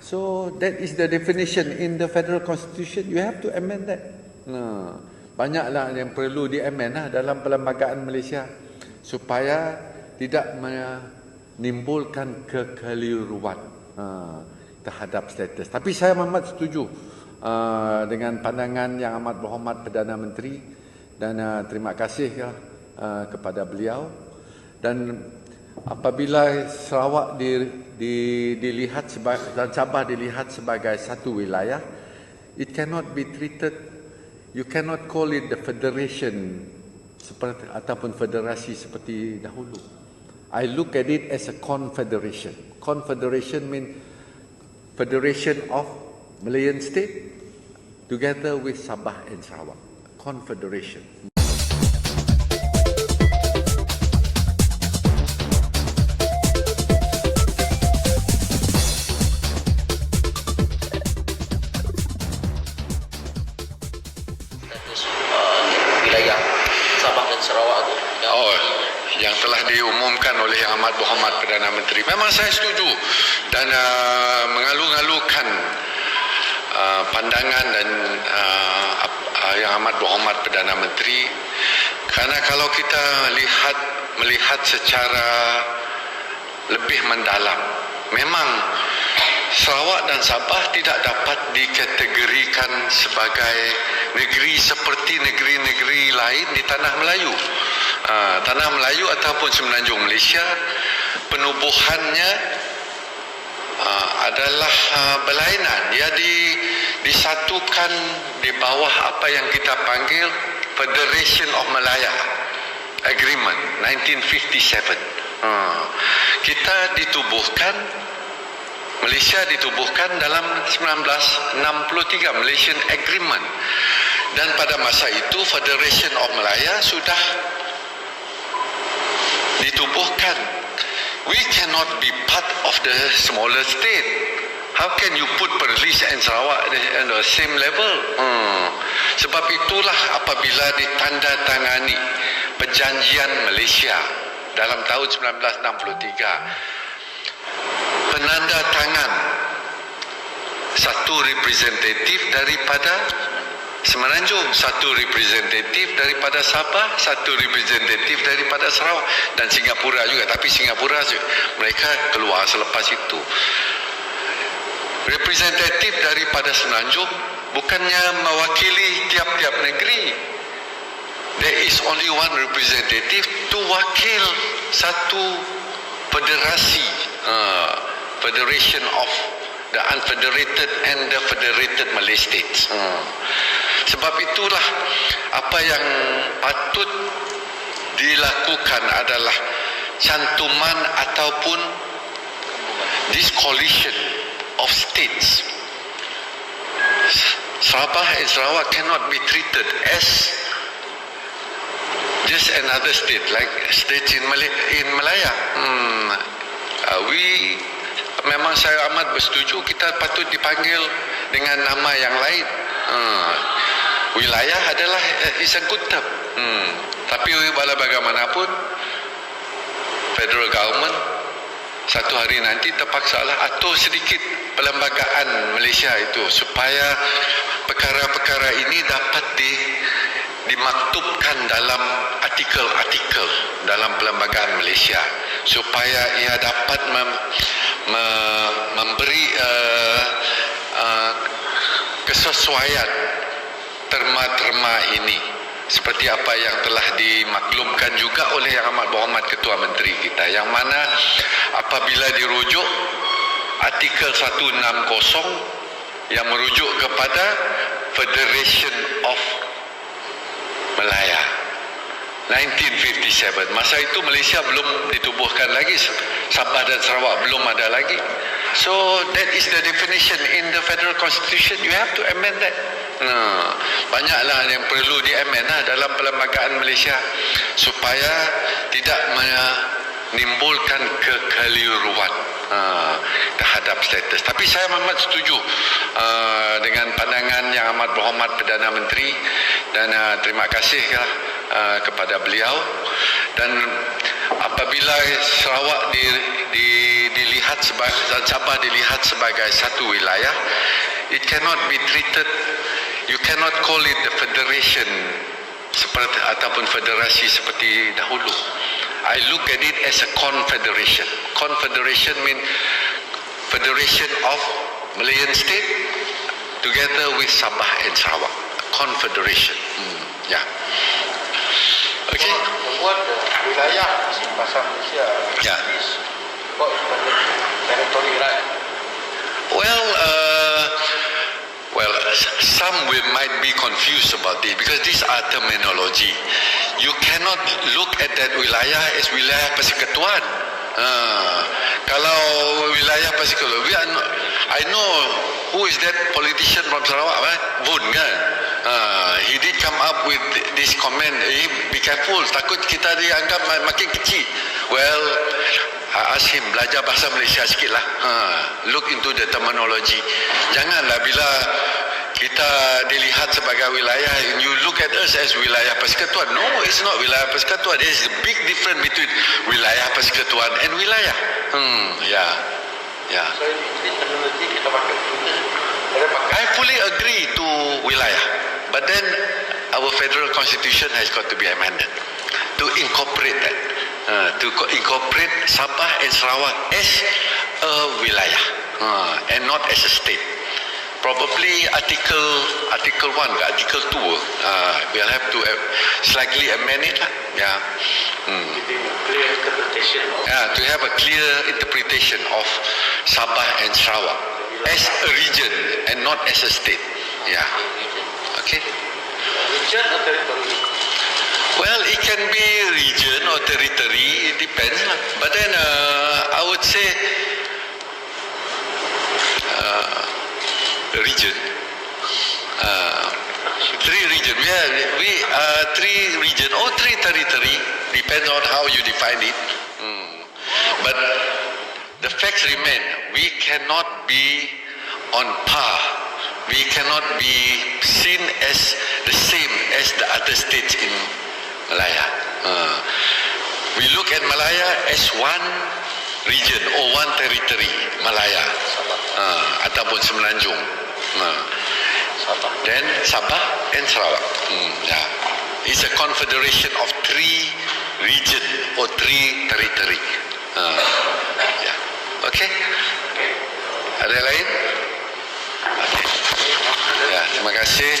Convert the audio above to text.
So that is the definition in the federal constitution. You have to amend that. Banyaklah yang perlu di-amend dalam perlembagaan Malaysia supaya tidak menimbulkan kekeliruan terhadap status. Tapi saya amat setuju dengan pandangan yang amat berhormat Perdana Menteri, dan terima kasih kepada beliau. Dan apabila Sarawak dilihat dan Sabah dilihat sebagai satu wilayah, it cannot be treated, you cannot call it the federation seperti ataupun federasi seperti dahulu. I look at it as a confederation. Confederation means federation of Malayan state together with Sabah and Sarawak. Confederation. Wilayah Sabah dan Sarawak itu yang telah diumumkan oleh Yang Amat Berhormat Perdana Menteri. Memang saya setuju dan mengalu-alukan pandangan dan Yang Amat Berhormat Perdana Menteri, kerana kalau kita melihat secara lebih mendalam, memang Sarawak dan Sabah tidak dapat dikategorikan sebagai negeri seperti negeri-negeri lain di Tanah Melayu. Tanah Melayu ataupun Semenanjung Malaysia, penubuhannya adalah berlainan. Dia disatukan di bawah apa yang kita panggil Federation of Malaya Agreement 1957. Kita ditubuhkan, Malaysia ditubuhkan dalam 1963 Malaysian Agreement, dan pada masa itu Federation of Malaya sudah ditubuhkan. We cannot be part of the smaller state. How can you put Perlis and Sarawak on the same level? Sebab itulah apabila ditandatangani Perjanjian Malaysia dalam tahun 1963, penanda tangan satu representatif daripada Semenanjung, satu representatif daripada Sabah, satu representatif daripada Sarawak dan Singapura juga. Tapi Singapura mereka keluar selepas itu. Representatif daripada Semenanjung bukannya mewakili tiap-tiap negeri. There is only one representative to wakil satu federasi, Federation of the Unfederated and the Federated Malay States. Sebab itulah apa yang patut dilakukan adalah cantuman ataupun this coalition of states. Sabah and Sarawak cannot be treated as just another state like states in Malaya. Memang saya amat bersetuju kita patut dipanggil dengan nama yang lain. Wilayah adalah is a good term. Tapi walau bagaimanapun federal government satu hari nanti terpaksalah atur sedikit perlembagaan Malaysia itu supaya perkara-perkara ini dapat dimaktubkan dalam artikel-artikel dalam perlembagaan Malaysia supaya ia dapat memberi kesesuaian terma-terma ini seperti apa yang telah dimaklumkan juga oleh Yang Amat Berhormat Ketua Menteri kita, yang mana apabila dirujuk artikel 160 yang merujuk kepada Federation of Malaya 1957. Masa itu Malaysia belum ditubuhkan lagi, Sabah dan Sarawak belum ada lagi. So that is the definition in the federal constitution. You have to amend that. Banyaklah yang perlu di-amend dalam perlembagaan Malaysia supaya tidak menimbulkan kekeliruan terhadap status. Tapi saya amat setuju dengan pandangan Yang Amat Berhormat Perdana Menteri, dan terima kasih kepada beliau. Dan apabila Sarawak dilihat dan Sabah dilihat sebagai satu wilayah, it cannot be treated, you cannot call it the federation seperti ataupun federasi seperti dahulu. I look at it as a confederation. Confederation means federation of Malayan state together with Sabah and Sarawak. Confederation. Yeah. Okay. Buat wilayah bahasa Malaysia. Yeah. Kok teritori right? Well, some might be confused about this because these are terminology. You cannot look at that wilayah as wilayah Persekutuan. Kalau wilayah Persekutuan, I know who is that politician from Sarawak, Bun kan? He did come up with this comment, be careful, takut kita dianggap makin kecil. Well, I ask him, belajar bahasa Malaysia sikit lah. Look into the terminology. Janganlah bila kita dilihat sebagai wilayah, you look at us as wilayah Persekutuan. No, it's not wilayah Persekutuan. There is a big difference between wilayah Persekutuan and wilayah. Yeah. So ini teknologi kita pakai betul. I fully agree to wilayah, but then our federal constitution has got to be amended to incorporate that, to incorporate Sabah and Sarawak as a wilayah and not as a state. Probably article 1 ke article 2 we'll have to slightly amend it lah. Yeah. Clear interpretation. Yeah, to have a clear interpretation of Sabah and Sarawak as a region and not as a state. Yeah. Okay. Region atau teritori? Well, it can be region or territory. It depends lah. But then I would say region. Three region. We three region or three territory. Depends on how you define it. But the facts remain. We cannot be on par. We cannot be seen as the same as the other states in Malaya. We look at Malaya as one region or one territory, Malaya, ataupun Semenanjung. Then Sabah and Sarawak. Yeah. It's a confederation of three region or three territory. Yeah. Okay. Ada lain? Okay. Ya, terima kasih.